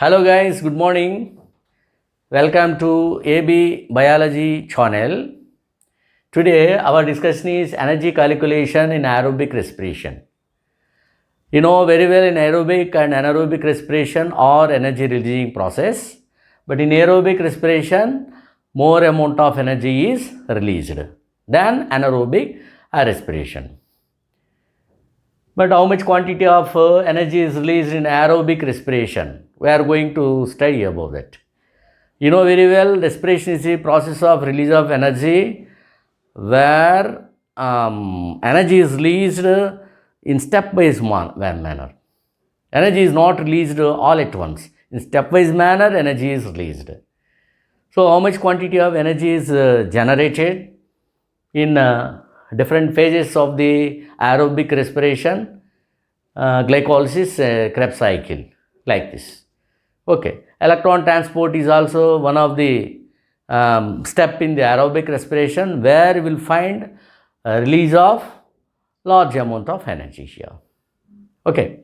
Hello guys, good morning. Welcome to AB Biology channel. Today our discussion is energy calculation in aerobic respiration. You know very well in aerobic and anaerobic respiration are energy releasing process, but in aerobic respiration more amount of energy is released than anaerobic respiration. But how much quantity of energy is released in aerobic respiration? We are going to study about that. You know very well, respiration is the process of release of energy where energy is released in stepwise manner. Energy is not released all at once. In stepwise manner, energy is released. So, how much quantity of energy is generated in different phases of the aerobic respiration, glycolysis, Krebs cycle, like this. Okay, electron transport is also one of the step in the aerobic respiration where you will find a release of large amount of energy here. Okay,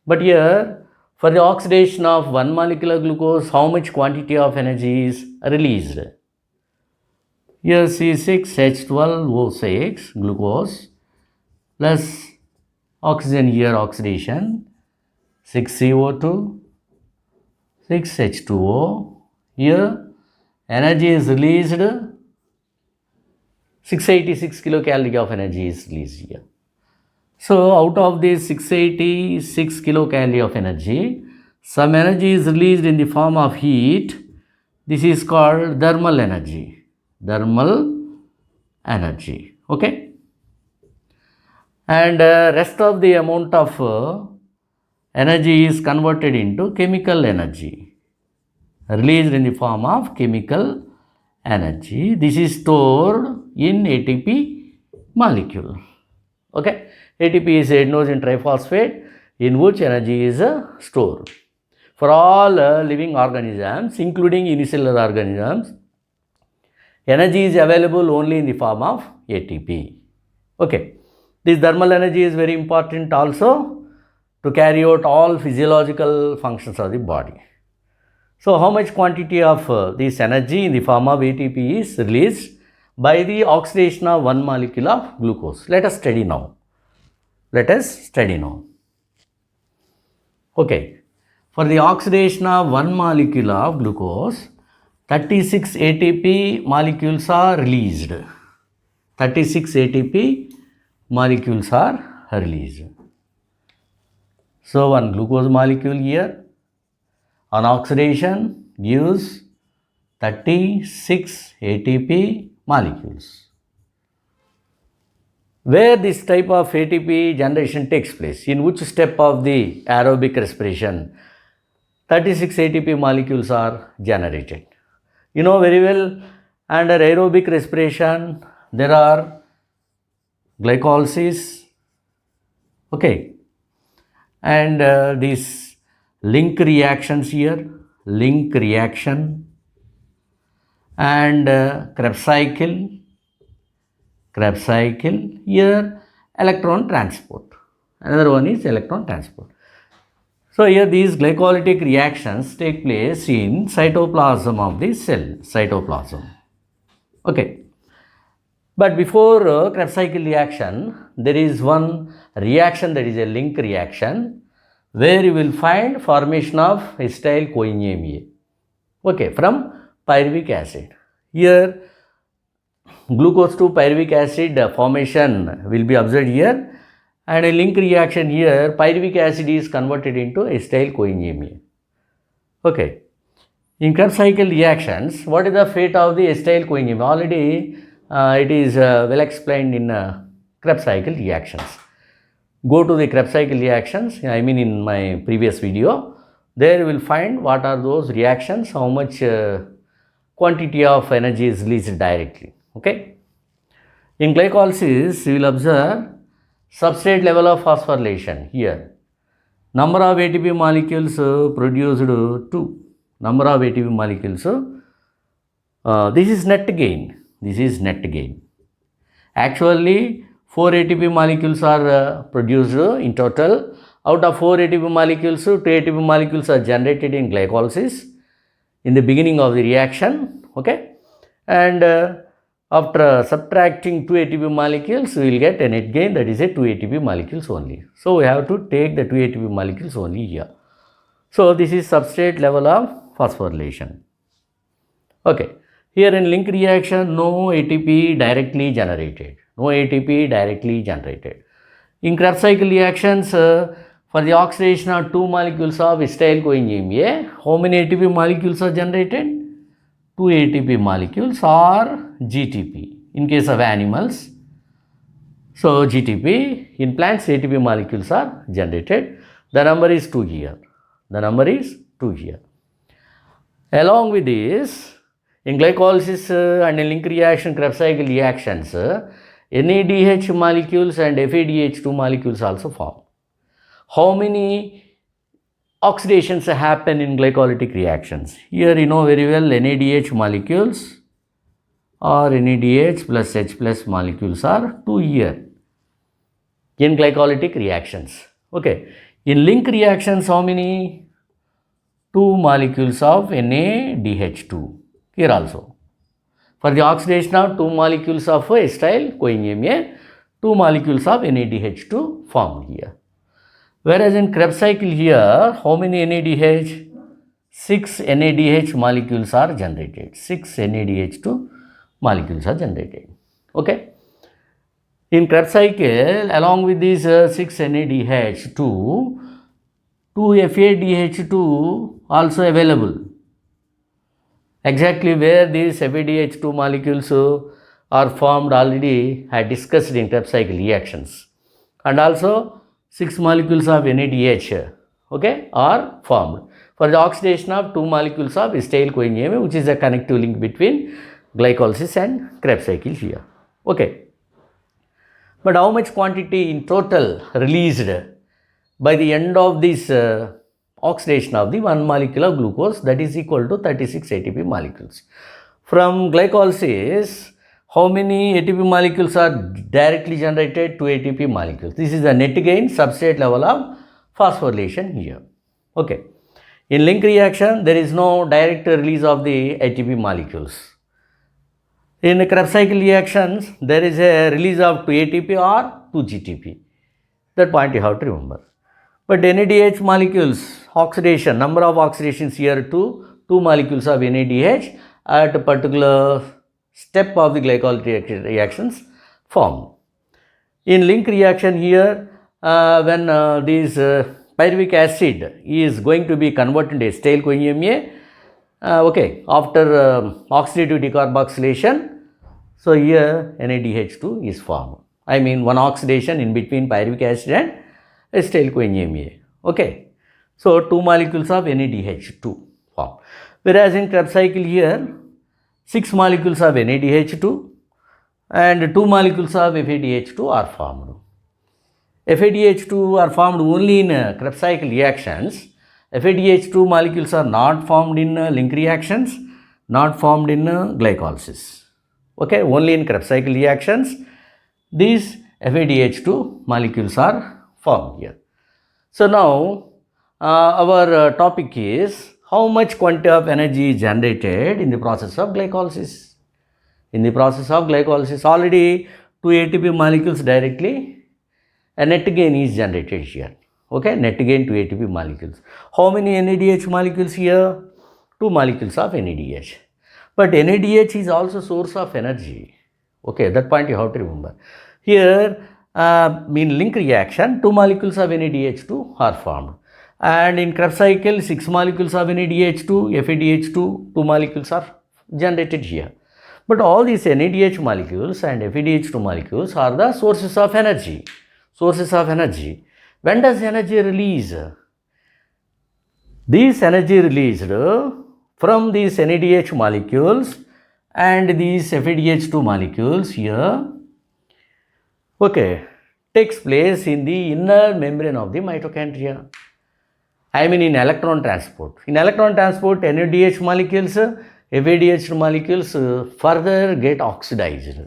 but here for the oxidation of one molecular glucose, how much quantity of energy is released? Here C6H12O6 glucose plus oxygen here oxidation 6CO2 6H2O. Here energy is released 686 kilocalorie of energy is released here. So out of this 686 kilocalorie of energy, some energy is released in the form of heat. This is called thermal energy. Thermal energy. Okay. And rest of the amount of energy is converted into chemical energy, released in the form of chemical energy. This is stored in ATP molecule. Okay, ATP is adenosine triphosphate in which energy is stored. For all living organisms, including unicellular organisms, energy is available only in the form of ATP. Okay, this thermal energy is very important also to carry out all physiological functions of the body. So, how much quantity of this energy in the form of ATP is released by the oxidation of one molecule of glucose? Let us study now. Okay, for the oxidation of one molecule of glucose, 36 ATP molecules are released. 36 ATP molecules are released. So, one glucose molecule here on oxidation gives 36 ATP molecules. Where this type of ATP generation takes place, in which step of the aerobic respiration 36 ATP molecules are generated. You know very well, under aerobic respiration there are glycolysis, okay, and these link reactions here, link reaction, and Krebs cycle, here electron transport, another one is electron transport. So here these glycolytic reactions take place in cytoplasm of the cell, cytoplasm. Okay. But before Krebs cycle reaction, there is one reaction that is a link reaction where you will find formation of acetyl coenzyme A, okay, from pyruvic acid. Here glucose to pyruvic acid formation will be observed here, and a link reaction here, pyruvic acid is converted into acetyl coenzyme A. Okay. In Krebs cycle reactions, what is the fate of the acetyl coenzyme? Already it is well explained in Krebs cycle reactions. Go to the Krebs cycle reactions, I mean in my previous video, there you will find what are those reactions, how much quantity of energy is released directly. Okay. In glycolysis, you will observe substrate level of phosphorylation here. Number of ATP molecules produced 2. Number of ATP molecules, this is net gain. This is net gain. Actually, 4 ATP molecules are produced in total, Out of 4 ATP molecules, 2 ATP molecules are generated in glycolysis in the beginning of the reaction, okay, and after subtracting 2 ATP molecules, we will get a net gain, that is a 2 ATP molecules only. So we have to take the 2 ATP molecules only here. So this is substrate level of phosphorylation. Okay, here in link reaction, no ATP directly generated. No ATP directly generated. In Krebs cycle reactions, for the oxidation of 2 molecules of acyl coenzyme A, how many ATP molecules are generated? 2 ATP molecules or GTP in case of animals. So GTP, in plants ATP molecules are generated. The number is 2 here. The number is 2 here. Along with this, in glycolysis and in link reaction, Krebs cycle reactions, NADH molecules and FADH2 molecules also form. How many oxidations happen in glycolytic reactions? Here you know very well NADH molecules or NADH plus H plus molecules are 2 here in glycolytic reactions. Okay. In link reactions, how many? 2 molecules of NADH2 here also. For the oxidation of 2 molecules of acyl coenzyme A, 2 molecules of NADH2 formed here. Whereas in Krebs cycle here, how many NADH? 6 NADH molecules are generated. 6 NADH2 molecules are generated. Okay. In Krebs cycle, along with these 6 NADH2, 2 FADH2 also available. Exactly where these FADH2 molecules are formed already I discussed in Krebs cycle reactions. And also 6 molecules of NADH, okay, are formed for the oxidation of 2 molecules of acyl coenzyme, which is a connective link between glycolysis and Krebs cycle here. Okay. But how much quantity in total released by the end of this oxidation of the 1 molecule of glucose, that is equal to 36 ATP molecules. From glycolysis, how many ATP molecules are directly generated? 2 ATP molecules. This is the net gain substrate level of phosphorylation here. Okay. In link reaction, there is no direct release of the ATP molecules. In the Krebs cycle reactions, there is a release of 2 ATP or 2 GTP. That point you have to remember. But NADH molecules, oxidation, number of oxidations here to 2 molecules of NADH at a particular step of the glycolytic reactions form. In link reaction here, when this pyruvic acid is going to be converted into acyl coenzyme A, okay, after oxidative decarboxylation, so here NADH2 is formed. I mean one oxidation in between pyruvic acid and acyl coenzyme A. Okay. So 2 molecules of NADH2 form. Whereas in Krebs cycle here, 6 molecules of NADH2 and 2 molecules of FADH2 are formed. FADH2 are formed only in Krebs cycle reactions. FADH2 molecules are not formed in link reactions, not formed in glycolysis. Okay, only in Krebs cycle reactions, these FADH2 molecules are formed here. So now, our topic is how much quantity of energy is generated in the process of glycolysis. In the process of glycolysis, already 2 ATP molecules directly, a net gain is generated here. Okay, net gain 2 ATP molecules. How many NADH molecules here? 2 molecules of NADH. But NADH is also source of energy. Okay, that point you have to remember. Here, in link reaction, 2 molecules of NADH2 are formed. And in Krebs cycle, 6 molecules of NADH2, FADH2, 2 molecules are generated here. But all these NADH molecules and FADH2 molecules are the sources of energy. Sources of energy. When does energy release? This energy released from these NADH molecules and these FADH2 molecules here, okay, takes place in the inner membrane of the mitochondria. I mean in electron transport. In electron transport, NADH molecules, FADH2 molecules further get oxidized.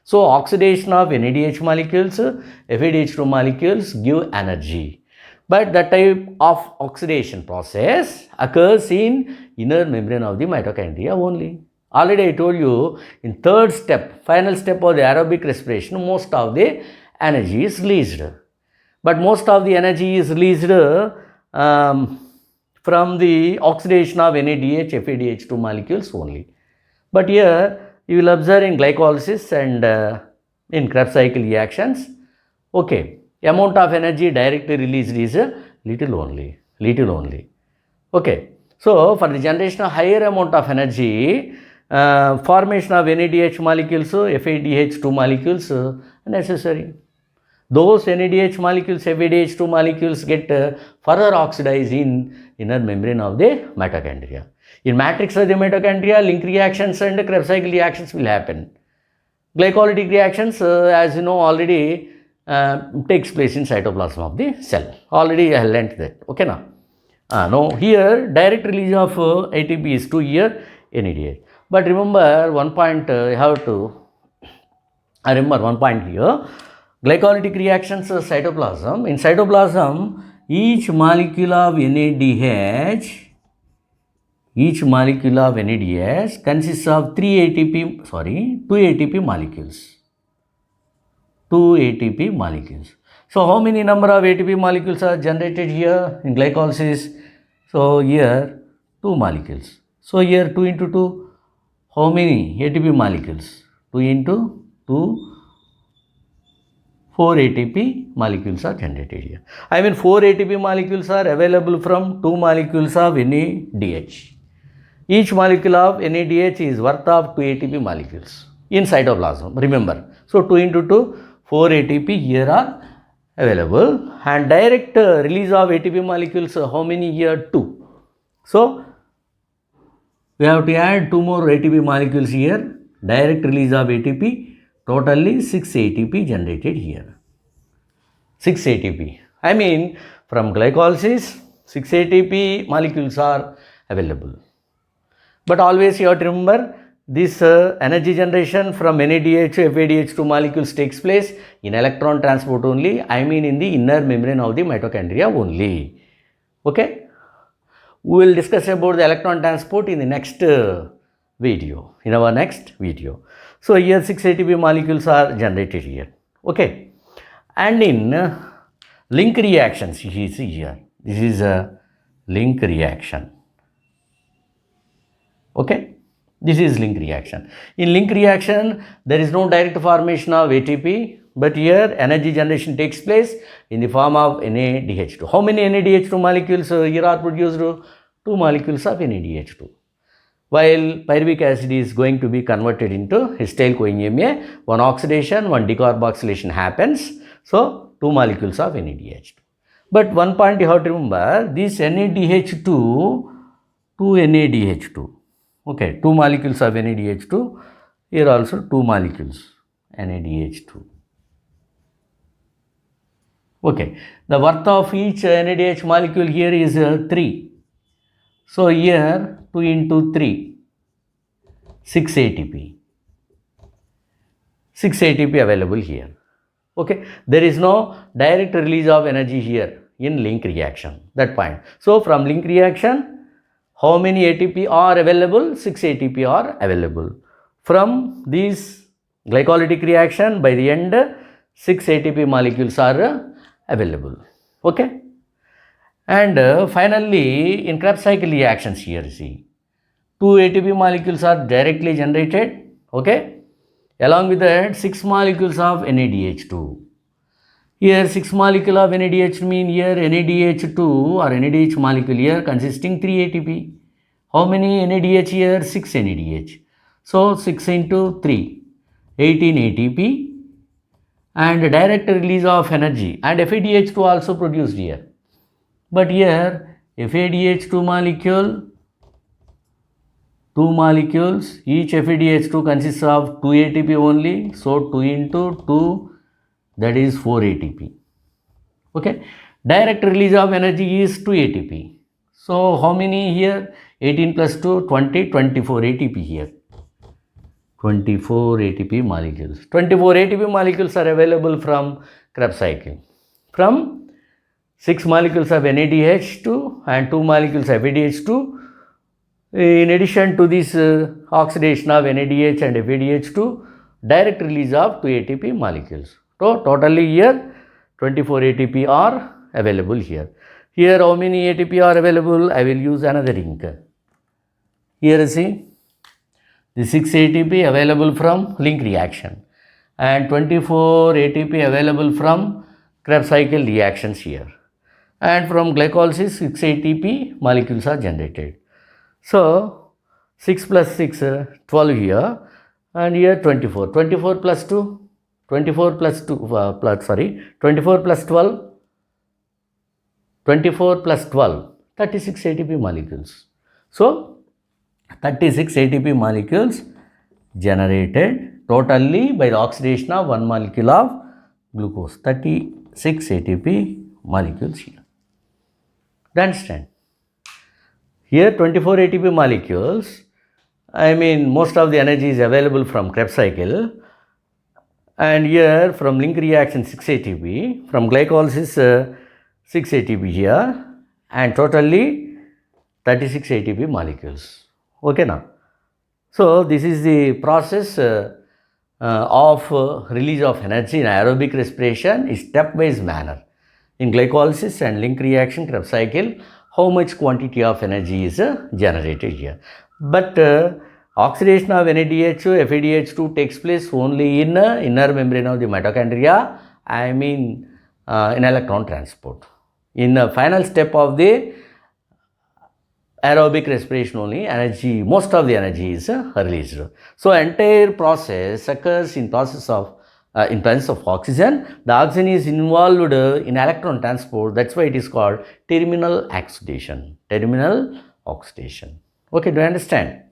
So oxidation of NADH molecules, FADH2 molecules give energy. But that type of oxidation process occurs in inner membrane of the mitochondria only. Already I told you, in third step, final step of the aerobic respiration, most of the energy is released. But most of the energy is released from the oxidation of NADH, FADH2 molecules only. But here you will observe in glycolysis and in Krebs cycle reactions, okay, amount of energy directly released is little only. Okay, so for the generation of higher amount of energy, formation of NADH molecules, FADH2 molecules necessary. Those NADH molecules, FADH2 molecules get further oxidized in inner membrane of the mitochondria. In matrix of the mitochondria, link reactions and Krebs cycle reactions will happen. Glycolytic reactions, as you know already, takes place in cytoplasm of the cell. Already I learnt that. Okay now. Now here direct release of ATP is to here NADH. But remember one point remember one point here. Glycolytic reactions cytoplasm. In cytoplasm, each molecule of NADH consists of 2 ATP molecules. 2 ATP molecules. So how many number of ATP molecules are generated here in glycolysis? So here 2 molecules. So here 2 into 2, how many ATP molecules? 2 into 2, 4 ATP molecules are generated here. I mean 4 ATP molecules are available from 2 molecules of NADH. Each molecule of NADH is worth of 2 ATP molecules in cytoplasm, remember. So 2 into 2, 4 ATP here are available, and direct release of ATP molecules, how many here? 2. So we have to add 2 more ATP molecules here. Direct release of ATP, totally 6 ATP generated here. 6 ATP. I mean from glycolysis 6 ATP molecules are available. But always you have to remember this energy generation from NADH to FADH2 molecules takes place in electron transport only. I mean in the inner membrane of the mitochondria only. Okay. We will discuss about the electron transport in the next video, in our next video. So here 6 ATP molecules are generated here. Okay. And in link reactions, you see here, this is a link reaction. Okay, this is link reaction. In link reaction, there is no direct formation of ATP, but here energy generation takes place in the form of NADH2. How many NADH2 molecules here are produced? 2 molecules of NADH2. While pyruvic acid is going to be converted into acetyl CoA, one oxidation, one decarboxylation happens. So 2 molecules of NADH2. But one point you have to remember, this NADH2 to NADH2. Okay, 2 molecules of NADH2, here also 2 molecules NADH2. Okay, the worth of each NADH molecule here is 3. So here 2 into 3, 6 ATP. 6 ATP available here. Okay, there is no direct release of energy here in link reaction, that point. So from link reaction, how many ATP are available? 6 ATP are available. From this glycolytic reaction, by the end 6 ATP molecules are available. Okay. And finally, in Krebs cycle reactions here, see, 2 ATP molecules are directly generated. Okay. Along with that, 6 molecules of NADH2. Here 6 molecule of NADH mean here NADH2 or NADH molecule here consisting 3 ATP. How many NADH here? 6 NADH. So 6 into 3, 18 ATP, and direct release of energy, and FADH2 also produced here. But here FADH2 molecule, 2 molecules, each FADH2 consists of 2 ATP only. So 2 into 2, that is 4 ATP. Okay. Direct release of energy is 2 ATP. So how many here? 18 plus 2, 20, 24 ATP here. 24 ATP molecules. 24 ATP molecules are available from Krebs cycle. From 6 molecules of NADH2 and 2 molecules of FADH2. In addition to this oxidation of NADH and FADH2, direct release of 2 ATP molecules. So totally here 24 ATP are available here. Here how many ATP are available? I will use another ink. Here see the 6 ATP available from link reaction and 24 ATP available from Krebs cycle reactions here. And from glycolysis 6 ATP molecules are generated. So 6 plus 6, 12 here, and here 24. 24 plus 2, 24 plus 2, 24 plus 12, 24 plus 12, 36 ATP molecules. So 36 ATP molecules generated totally by the oxidation of 1 molecule of glucose. 36 ATP molecules here. Do you understand? Here 24 ATP molecules, I mean most of the energy is available from Krebs cycle, and here from link reaction 6 ATP, from glycolysis 6 ATP here, and totally 36 ATP molecules. Okay now. So this is the process of release of energy in aerobic respiration in stepwise manner. In glycolysis and link reaction Krebs cycle, how much quantity of energy is generated here. But oxidation of NADH2, FADH2 takes place only in inner membrane of the mitochondria, I mean in electron transport. In the final step of the aerobic respiration only, energy, most of the energy is released. So entire process occurs in presence of oxygen. The oxygen is involved in electron transport. That's why it is called terminal oxidation. Terminal oxidation. Okay, do you understand?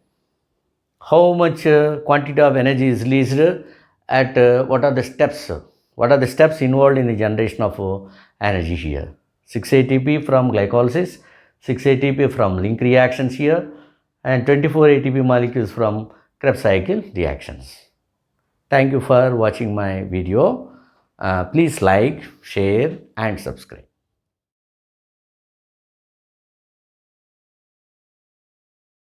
How much quantity of energy is released at what are the steps? What are the steps involved in the generation of energy here? 6 ATP from glycolysis, 6 ATP from link reactions here, and 24 ATP molecules from Krebs cycle reactions. Thank you for watching my video. Please like, share and subscribe.